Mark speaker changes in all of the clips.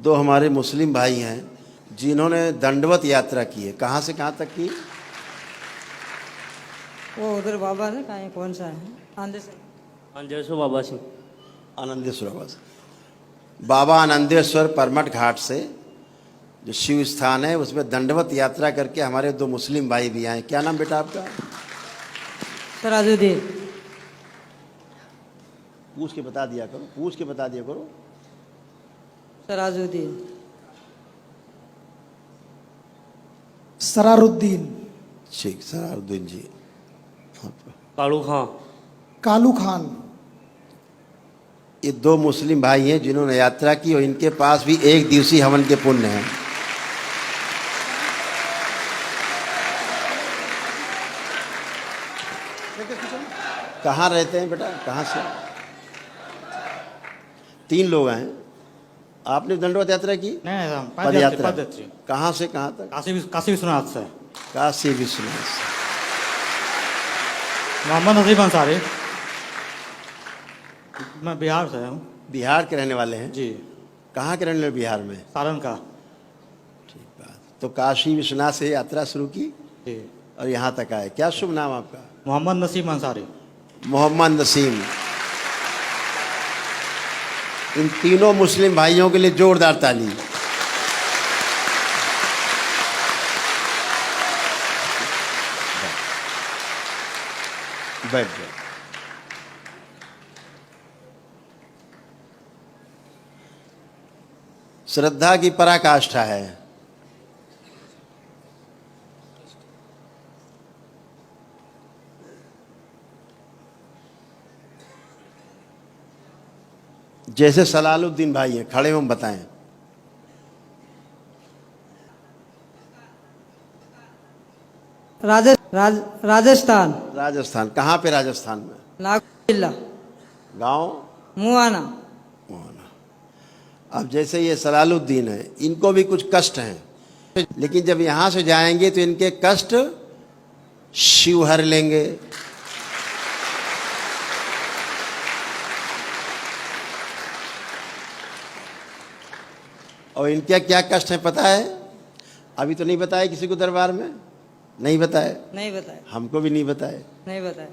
Speaker 1: दो हमारे मुस्लिम भाई हैं जिन्होंने दंडवत यात्रा की है। कहाँ से कहाँ तक की?
Speaker 2: वो उधर बाबा ने कहा कौन सा है आंधे से
Speaker 3: आंदेश्वर बाबा से।
Speaker 1: आनंदेश्वर बाबा से। बाबा आनंदेश्वर परमठ घाट से जो शिव स्थान है उसमें दंडवत यात्रा करके हमारे दो मुस्लिम भाई भी आए। क्या नाम बेटा आपका?
Speaker 2: सराजुद्दीन।
Speaker 1: पूछ के बता दिया करो, पूछ के बता दिया करो।
Speaker 2: सराजुद्दीन।
Speaker 4: सरारुद्दीन।
Speaker 1: ठीक, सरारुद्दीन जी।
Speaker 3: कालू खां।
Speaker 4: कालू खान।
Speaker 1: ये दो मुस्लिम भाई हैं जिन्होंने यात्रा की और इनके पास भी एक दिवसीय हवन के पुण्य हैं। कहाँ रहते हैं बेटा? कहाँ से? 3 लोग हैं। आपने दंडवत यात्रा की?
Speaker 5: नहीं हम
Speaker 1: पद यात्रा।
Speaker 5: पदयात्री।
Speaker 1: कहाँ से कहाँ तक?
Speaker 5: काशी विश्वनाथ से।
Speaker 1: काशी विश्वनाथ से।
Speaker 5: मोहम्मद नसीब अंसारी। मैं बिहार से हूँ।
Speaker 1: बिहार के रहने वाले हैं
Speaker 5: जी।
Speaker 1: कहाँ के रहने वाले? बिहार में।
Speaker 5: सारण का।
Speaker 1: ठीक बात। तो काशी विश्वनाथ से यात्रा शुरू की
Speaker 5: जी।
Speaker 1: और यहाँ तक आए। क्या शुभ नाम आपका?
Speaker 5: मोहम्मद नसीब अंसारी।
Speaker 1: मोहम्मद नसीम। इन तीनों मुस्लिम भाइयों के लिए जोरदार ताली। बैठ जाओ। श्रद्धा की पराकाष्ठा है। जैसे सलालुद्दीन भाई हैं, खड़े हों बताएं।
Speaker 2: राजस्थान।
Speaker 1: राजस्थान। कहाँ पे राजस्थान में?
Speaker 2: नागपुर जिला।
Speaker 1: गांव?
Speaker 2: मुआना।
Speaker 1: अब जैसे ये सलालुद्दीन है, इनको भी कुछ कष्ट हैं, लेकिन जब यहाँ से जाएंगे तो इनके कष्ट शिव हर लेंगे। और इनके क्या कष्ट है पता है? अभी तो नहीं बताया किसी को दरबार में, नहीं बताए।
Speaker 2: नहीं बताए।
Speaker 1: हमको भी नहीं बताए।
Speaker 2: नहीं बताए।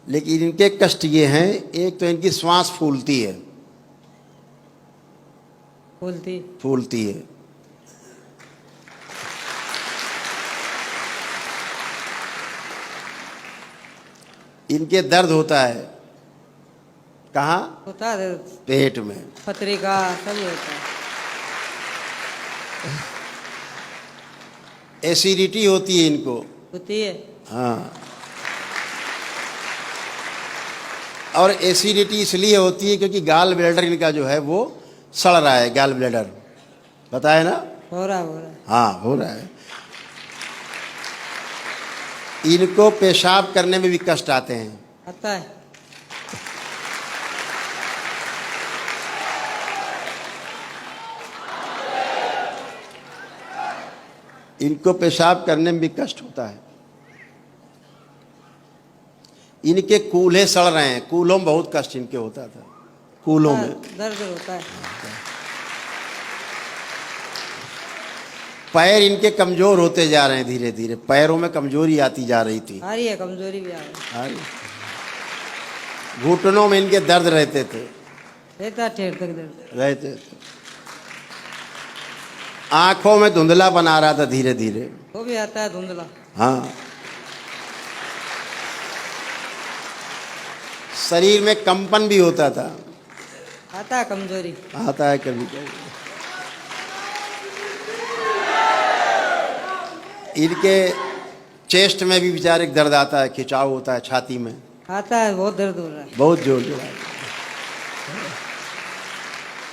Speaker 1: लेकिन इनके कष्ट ये हैं, एक तो इनकी श्वास फूलती है। फूलती है। इनके दर्द होता है। कहाँ
Speaker 2: होता है?
Speaker 1: पेट में।
Speaker 2: पत्रिका सभी होता है।
Speaker 1: एसिडिटी होती है इनको।
Speaker 2: होती है।
Speaker 1: हाँ। और एसिडिटी इसलिए होती है क्योंकि गाल ब्लैडर इनका जो है वो सड़ रहा है। गाल ब्लैडर पता है ना?
Speaker 2: हो रहा है।
Speaker 1: हाँ हो रहा है। इनको पेशाब करने में भी कष्ट आते हैं।
Speaker 2: आता है।
Speaker 1: इनको पेशाब करने में भी कष्ट होता है। इनके कूल्हे सड़ रहे हैं। कूल्हों में बहुत कष्ट इनके होता था। कूल्हों में
Speaker 2: दर्द होता है।
Speaker 1: पैर इनके कमजोर होते जा रहे हैं। धीरे धीरे पैरों में कमजोरी आती जा रही थी।
Speaker 2: आ रही है कमजोरी भी आ रही है।
Speaker 1: घुटनों में इनके दर्द रहते थे।
Speaker 2: रहता ठेर तक दर्द
Speaker 1: रहते थे। आंखों में धुंधला बना रहा था धीरे धीरे।
Speaker 2: वो भी आता है धुंधला।
Speaker 1: हाँ। शरीर में कंपन भी होता था।
Speaker 2: आता है कमजोरी।
Speaker 1: आता है कभी कभी। इनके चेस्ट में भी बेचारे दर्द आता है। खिंचाव होता है छाती में।
Speaker 2: आता है। बहुत दर्द हो रहा है।
Speaker 1: बहुत जोर जोर।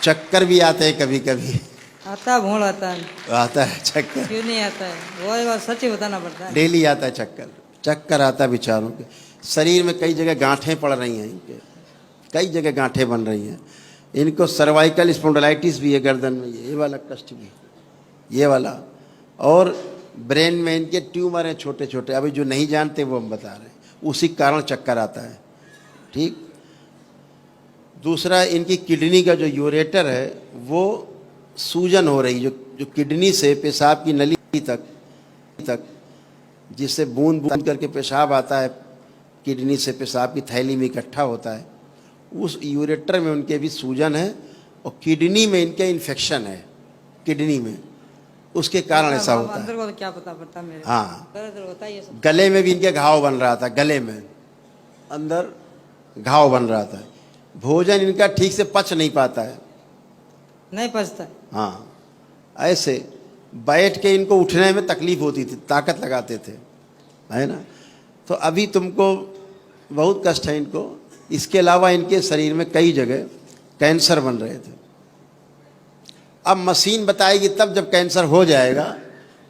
Speaker 1: चक्कर भी आते हैं कभी कभी।
Speaker 2: आता है। भूल आता है।
Speaker 1: आता है चक्कर।
Speaker 2: क्यों नहीं आता है? वो एक बार सच ही बताना पड़ता है।
Speaker 1: डेली आता है चक्कर। चक्कर आता है बेचारों के। शरीर में कई जगह गांठें पड़ रही हैं इनके। कई जगह गांठें बन रही हैं। इनको सर्वाइकल स्पॉन्डिलाइटिस भी है गर्दन में। ये वाला कष्ट भी, ये वाला। और ब्रेन में इनके ट्यूमर हैं छोटे छोटे। अभी जो नहीं जानते वो हम बता रहे हैं। उसी कारण चक्कर आता है। ठीक। दूसरा, इनकी किडनी का जो यूरेटर है वो सूजन हो रही, जो जो किडनी से पेशाब की नली तक जिससे बूंद बूंद करके पेशाब आता है, किडनी से पेशाब की थैली में इकट्ठा होता है, उस यूरेटर में उनके भी सूजन है और किडनी में इनके इन्फेक्शन है, किडनी में, उसके कारण ऐसा होता है।
Speaker 2: अंदर को तो क्या पता पड़ता मेरे,
Speaker 1: हाँ,
Speaker 2: दर्द होता है ये सब।
Speaker 1: गले में भी इनके घाव बन रहा था, गले में अंदर घाव बन रहा था। भोजन इनका ठीक से पच नहीं पाता है,
Speaker 2: नहीं पचता।
Speaker 1: हाँ, ऐसे बैठ के इनको उठने में तकलीफ होती थी, ताकत लगाते थे, है ना। तो अभी तुमको बहुत कष्ट है इनको। इसके अलावा इनके शरीर में कई जगह कैंसर बन रहे थे। अब मशीन बताएगी तब जब कैंसर हो जाएगा,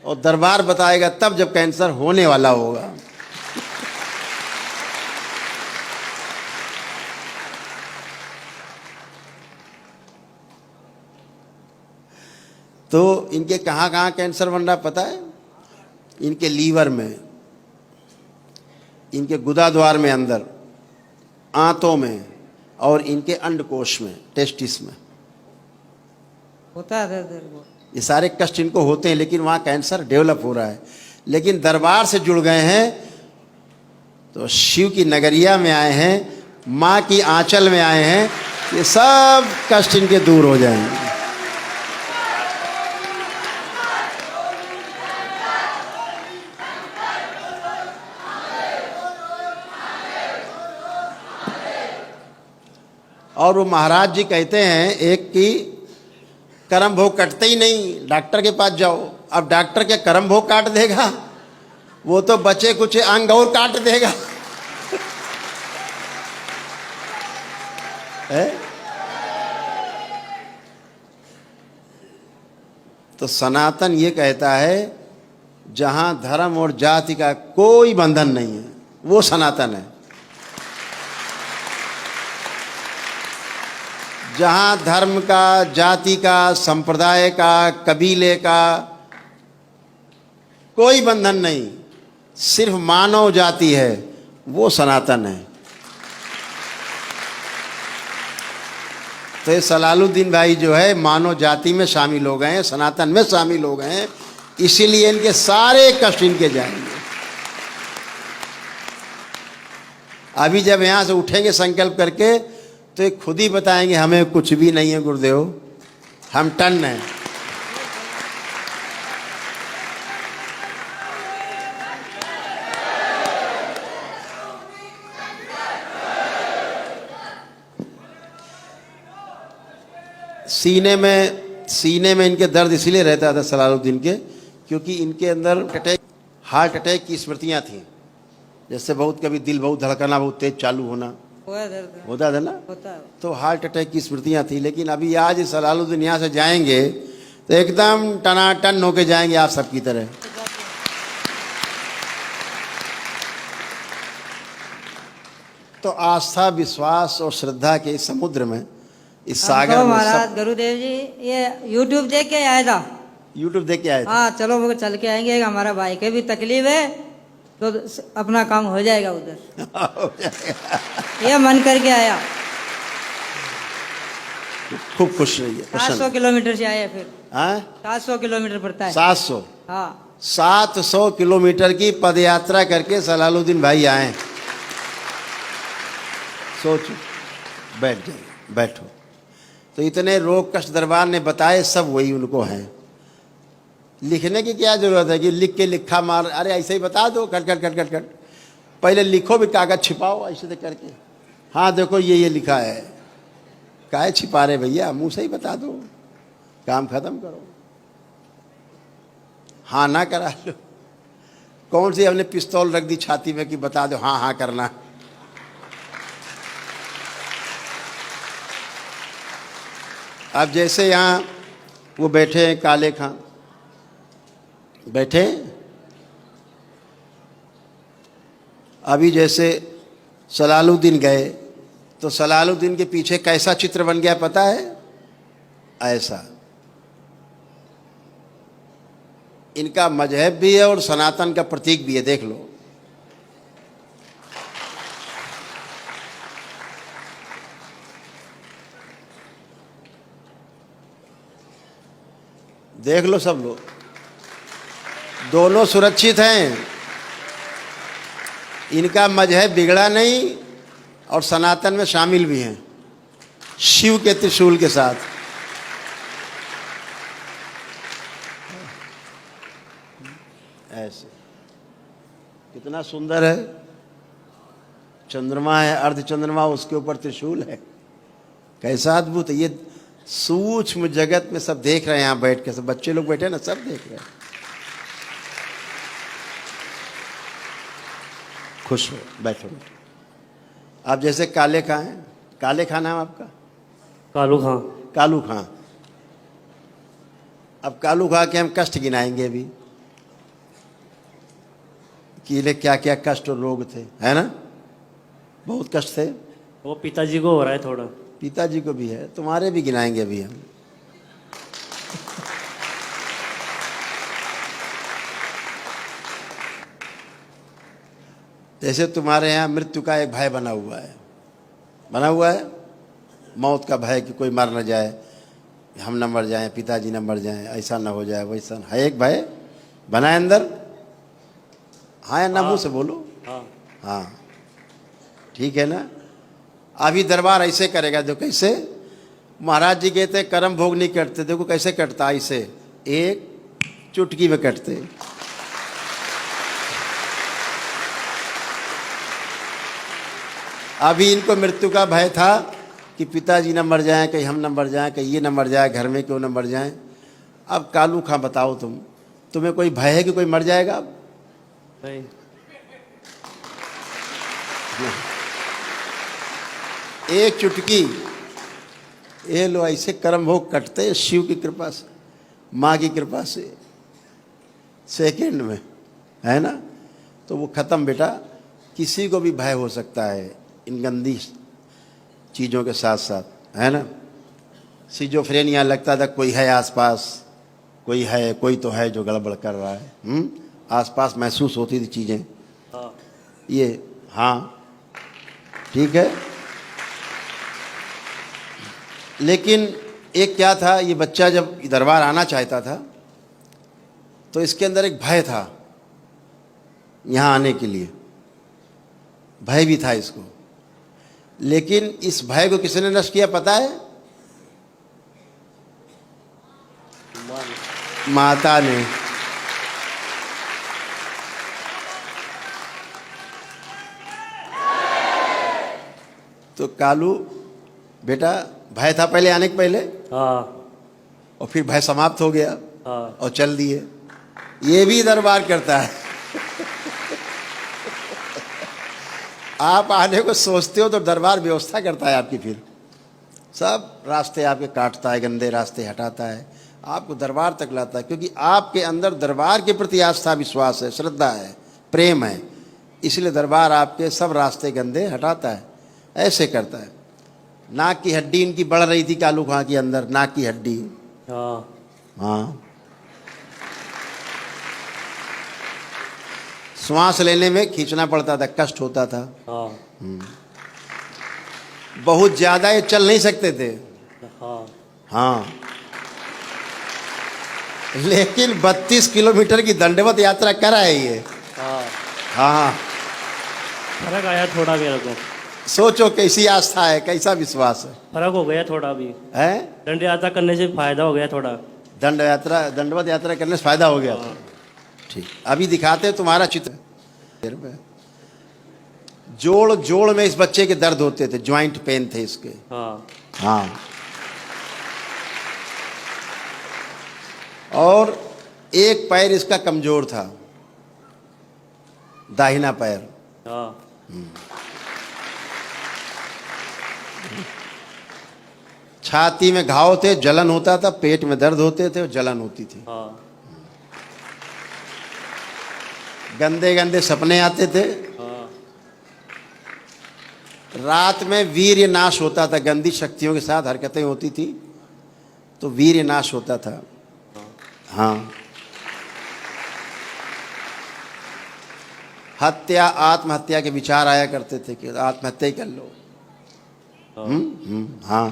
Speaker 1: और दरबार बताएगा तब जब कैंसर होने वाला होगा। तो इनके कहाँ कहाँ कैंसर बन रहा पता है? इनके लीवर में, इनके गुदाद्वार में अंदर, आंतों में, और इनके अंडकोश में, टेस्टिस में
Speaker 2: होता है दर्द वो।
Speaker 1: ये सारे कष्ट इनको होते हैं, लेकिन वहाँ कैंसर डेवलप हो रहा है। लेकिन दरबार से जुड़ गए हैं तो शिव की नगरिया में आए हैं, माँ की आंचल में आए हैं, ये सब कष्ट इनके दूर हो जाएंगे। और वो महाराज जी कहते हैं एक की कर्म भोग कटते ही नहीं, डॉक्टर के पास जाओ। अब डॉक्टर के कर्म भोग काट देगा, वो तो बचे कुछ अंग और काट देगा। है? तो सनातन ये कहता है जहां धर्म और जाति का कोई बंधन नहीं है, वो सनातन है। जहां धर्म का, जाति का, संप्रदाय का, कबीले का कोई बंधन नहीं, सिर्फ मानव जाति है, वो सनातन है। तो ये सलालुद्दीन भाई जो है मानव जाति में शामिल हो गए हैं, सनातन में शामिल हो गए हैं, इसीलिए इनके सारे कष्ट इनके जाएंगे। अभी जब यहां से उठेंगे संकल्प करके, तो ये खुद ही बताएंगे हमें कुछ भी नहीं है गुरुदेव, हम टन हैं। सीने में इनके दर्द इसीलिए रहता था सलालुद्दीन के, क्योंकि इनके अंदर हार्ट अटैक की स्मृतियां थी। जैसे बहुत कभी दिल बहुत धड़कना, बहुत तेज चालू होना
Speaker 2: दर्द
Speaker 1: होता था ना,
Speaker 2: होता है।
Speaker 1: तो हार्ट अटैक की स्मृतियां थी। लेकिन अभी आज सलालुद्दीन यहाँ से जाएंगे तो एकदम टनाटन होके जाएंगे आप सबकी तरह। तो आस्था, विश्वास और श्रद्धा के इस समुद्र में, इस सागर में
Speaker 2: महाराज गुरुदेव जी ये यूट्यूब देख के आया था।
Speaker 1: यूट्यूब देख के आए थे।
Speaker 2: हाँ चलो वो चल के आएंगे, हमारा भाई के भी तकलीफ है तो अपना काम हो जाएगा उधर। ये मन करके आया।
Speaker 1: खूब खुश रहिए।
Speaker 2: 700 किलोमीटर से आए फिर।
Speaker 1: हाँ,
Speaker 2: 700 किलोमीटर पड़ता है।
Speaker 1: 700।
Speaker 2: हाँ
Speaker 1: 700 किलोमीटर की पदयात्रा करके सलालुद्दीन भाई आए। सोचो, बैठ जाइए, बैठो। तो इतने रोग कष्ट दरबार ने बताए, सब वही उनको हैं। लिखने की क्या जरूरत है कि लिख के लिखा मार, अरे ऐसे ही बता दो, cut cut cut cut cut. पहले लिखो भी, कागज छिपाओ ऐसे से करके। हाँ देखो ये लिखा है, काहे छिपा रहे भैया, मुंह से ही बता दो, काम खत्म करो। हाँ ना करा लो। कौन सी हमने पिस्तौल रख दी छाती में कि बता दो हाँ हाँ करना। अब जैसे यहाँ वो बैठे हैं काले खां, बैठे अभी जैसे सलालुद्दीन गए तो सलालुद्दीन के पीछे कैसा चित्र बन गया पता है? ऐसा। इनका मजहब भी है और सनातन का प्रतीक भी है, देख लो। देख लो सब लोग, दोनों सुरक्षित हैं। इनका मजहब बिगड़ा नहीं और सनातन में शामिल भी हैं, शिव के त्रिशूल के साथ। ऐसे कितना सुंदर है, चंद्रमा है, अर्ध चंद्रमा, उसके ऊपर त्रिशूल है। कैसा अद्भुत है। ये सूक्ष्म जगत में सब देख रहे हैं यहाँ बैठ के, सब बच्चे लोग बैठे हैं ना, सब देख रहे हैं। खुश हो, बैठो। आप जैसे काले खां हैं, काले खां नाम आपका?
Speaker 3: कालू खां।
Speaker 1: कालू खां। अब कालू खां के हम कष्ट गिनाएंगे अभी कि इन्हें क्या क्या कष्ट और रोग थे, है ना? बहुत कष्ट थे।
Speaker 3: वो पिताजी को हो रहा है थोड़ा।
Speaker 1: पिताजी को भी है, तुम्हारे भी गिनाएंगे अभी हम। जैसे तुम्हारे यहाँ मृत्यु का एक भय बना हुआ है, बना हुआ है, मौत का भय कि कोई मर न जाए, हम न मर जाएं, पिताजी न मर जाएं, ऐसा न हो जाए, वैसा न। है एक भय बना है अंदर? हाँ या ना? मुंह से बोलो।
Speaker 3: हाँ।
Speaker 1: हाँ, ठीक है ना? अभी दरबार ऐसे करेगा, देखो कैसे। महाराज जी कहते कर्म भोग नहीं करते, देखो कैसे कटता, ऐसे एक चुटकी में कटते। अभी इनको मृत्यु का भय था कि पिताजी न मर जाएं, कहीं हम न मर जाएं, कहीं ये न मर जाए, घर में क्यों न मर जाएं। अब कालू खां बताओ, तुम्हें कोई भय है कि कोई मर जाएगा? अब
Speaker 3: नहीं।
Speaker 1: एक चुटकी, ये लो, ऐसे कर्म भोग कटते हैं शिव की कृपा से, माँ की कृपा से, सेकंड में, है ना? तो वो खत्म बेटा। किसी को भी भय हो सकता है इन गंदी चीज़ों के साथ साथ, है ना? सिजोफ्रेनिया लगता था कोई है आसपास, कोई है, कोई तो है जो गड़बड़ कर रहा है। आसपास महसूस होती थी चीज़ें।
Speaker 3: हाँ।
Speaker 1: ये हाँ ठीक है, लेकिन एक क्या था, ये बच्चा जब दरबार आना चाहता था तो इसके अंदर एक भय था, यहाँ आने के लिए भय भी था इसको। लेकिन इस भय को किसने नष्ट किया पता है? माता ने। तो कालू बेटा, भय था पहले आने के पहले,
Speaker 3: हाँ।
Speaker 1: और फिर भय समाप्त हो गया
Speaker 3: हाँ।
Speaker 1: और चल दिए। ये भी दरबार करता है। आप आने को सोचते हो तो दरबार व्यवस्था करता है आपकी, फिर सब रास्ते आपके काटता है, गंदे रास्ते हटाता है, आपको दरबार तक लाता है, क्योंकि आपके अंदर दरबार के प्रति आस्था, विश्वास है, श्रद्धा है, प्रेम है। इसलिए दरबार आपके सब रास्ते गंदे हटाता है। ऐसे करता है। नाक की हड्डी इनकी बढ़ रही थी कालू खां के अंदर, नाक की हड्डी।
Speaker 3: हाँ।
Speaker 1: हाँ, श्वास लेने में खींचना पड़ता था, कष्ट होता था।
Speaker 3: हाँ।
Speaker 1: बहुत ज्यादा ये चल नहीं सकते थे।
Speaker 3: हाँ।
Speaker 1: हाँ, लेकिन 32 किलोमीटर की दंडवत यात्रा करा है ये।
Speaker 3: हाँ।
Speaker 1: हाँ,
Speaker 3: फर्क आया थोड़ा मेरे को।
Speaker 1: सोचो कैसी आस्था है, कैसा विश्वास है।
Speaker 3: फर्क हो गया थोड़ा भी।
Speaker 1: है?
Speaker 3: दंड यात्रा करने से फायदा हो गया थोड़ा।
Speaker 1: दंडवत यात्रा करने से फायदा हो गया था। ठीक, अभी दिखाते हैं तुम्हारा चित्र। जोड़ जोड़ में इस बच्चे के दर्द होते थे, ज्वाइंट पेन थे इसके।
Speaker 3: हाँ।
Speaker 1: हाँ, और एक पैर इसका कमजोर था, दाहिना पैर।
Speaker 3: हाँ।
Speaker 1: छाती में घाव थे, जलन होता था, पेट में दर्द होते थे और जलन होती थी।
Speaker 3: हाँ।
Speaker 1: गंदे गंदे सपने आते थे।
Speaker 3: हाँ।
Speaker 1: रात में वीर्य नाश होता था, गंदी शक्तियों के साथ हरकतें होती थी तो वीर्य नाश होता था। हाँ, हत्या, आत्महत्या के विचार आया करते थे कि आत्महत्या ही कर लो। हाँ,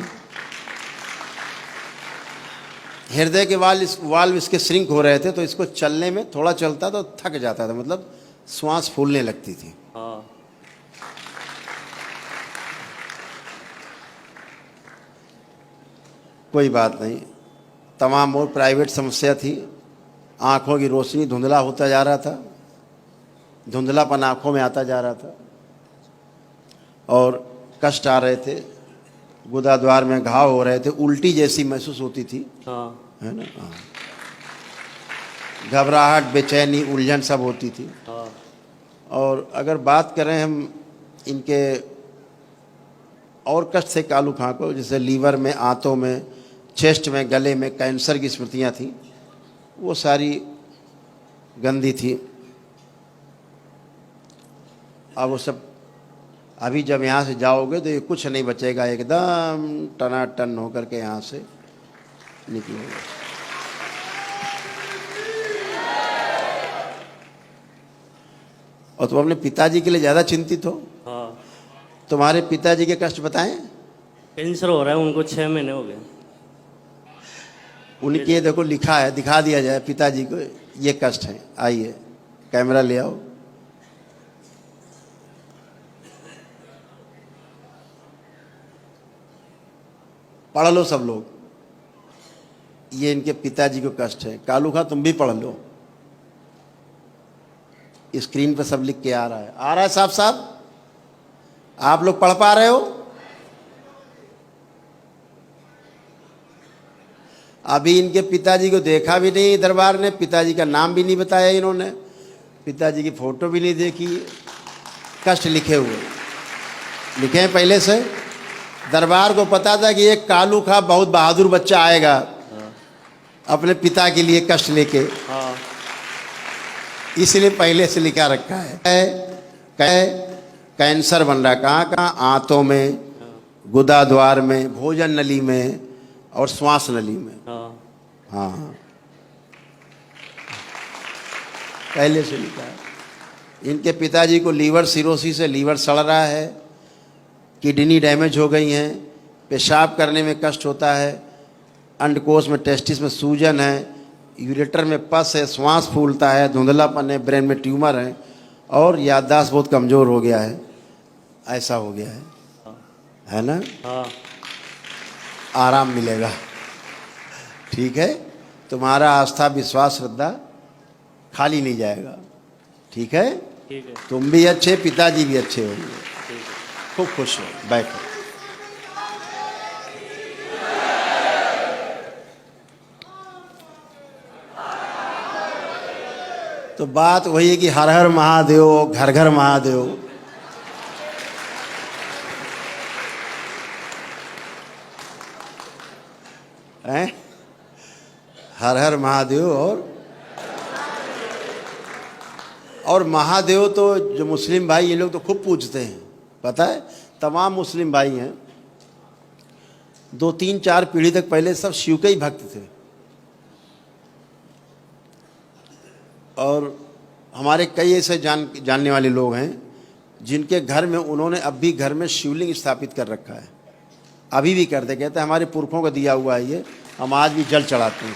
Speaker 1: हृदय के वाल्व इसके श्रिंक हो रहे थे, तो इसको चलने में थोड़ा चलता तो थक जाता था, मतलब श्वास फूलने लगती थी।
Speaker 3: हाँ
Speaker 1: कोई बात नहीं, तमाम और प्राइवेट समस्या थी। आँखों की रोशनी धुंधला होता जा रहा था, धुंधलापन आँखों में आता जा रहा था और कष्ट आ रहे थे, गुदाद्वार में घाव हो रहे थे, उल्टी जैसी महसूस होती थी,
Speaker 3: हाँ
Speaker 1: है ना। हाँ, घबराहट, बेचैनी, उलझन सब होती थी।
Speaker 3: हाँ
Speaker 1: और अगर बात करें हम इनके और कष्ट से कालू खां को, जैसे लीवर में, आंतों में, चेस्ट में, गले में कैंसर की स्मृतियाँ थी, वो सारी गंदी थी। अब वो सब अभी जब यहाँ से जाओगे तो ये कुछ नहीं बचेगा, एकदम टनाटन होकर के यहाँ से निकलोगे। और तुम अपने पिताजी के लिए ज़्यादा चिंतित हो।
Speaker 3: हाँ।
Speaker 1: तुम्हारे पिताजी के कष्ट बताएं।
Speaker 3: कैंसर हो रहा है उनको, 6 महीने हो गए।
Speaker 1: उनके ये देखो लिखा है, दिखा दिया जाए पिताजी को, ये कष्ट है। आइए कैमरा ले आओ। पढ़ लो सब लोग, ये इनके पिताजी को कष्ट है। कालू खां तुम भी पढ़ लो, स्क्रीन पर सब लिख के आ रहा है साहब साहब, आप लोग पढ़ पा रहे हो? अभी इनके पिताजी को देखा भी नहीं दरबार ने, पिताजी का नाम भी नहीं बताया इन्होंने, पिताजी की फोटो भी नहीं देखी। कष्ट लिखे हुए लिखे हैं पहले से। दरबार को पता था कि एक कालू खां बहुत बहादुर बच्चा आएगा अपने पिता के लिए कष्ट लेके,
Speaker 3: हाँ
Speaker 1: इसलिए पहले से लिखा रखा है। कैंसर बन रहा, कहाँ कहाँ? आंतों में, गुदाद्वार में, भोजन नली में और श्वास नली में।
Speaker 3: हाँ
Speaker 1: हाँ हाँ, पहले से लिखा है। इनके पिताजी को लीवर सिरोसिस है, लीवर सड़ रहा है, किडनी डैमेज हो गई हैं, पेशाब करने में कष्ट होता है, अंडकोश में, टेस्टिस में सूजन है, यूरेटर में पस है, श्वास फूलता है, धुंधलापन है, ब्रेन में ट्यूमर है और याददाश्त बहुत कमज़ोर हो गया है। ऐसा हो गया है ना।
Speaker 3: हाँ
Speaker 1: आराम मिलेगा, ठीक है। तुम्हारा आस्था, विश्वास, श्रद्धा खाली नहीं जाएगा, ठीक है।
Speaker 3: ठीक है।
Speaker 1: तुम भी अच्छे, पिताजी भी अच्छे होंगे।
Speaker 3: ठीक है।
Speaker 1: खूब खुश हो, बैठो। तो बात वही है कि हर हर महादेव, घर घर महादेव। हैं? हर हर महादेव। और महादेव तो जो मुस्लिम भाई, ये लोग तो खूब पूछते हैं, पता है। तमाम मुस्लिम भाई हैं, 2-3-4 पीढ़ी तक पहले सब शिव के ही भक्त थे। और हमारे कई ऐसे जानने वाले लोग हैं जिनके घर में उन्होंने अब भी घर में शिवलिंग स्थापित कर रखा है, अभी भी करते, कहते हैं हमारे पुरखों को दिया हुआ है ये, हम आज भी जल चढ़ाते हैं।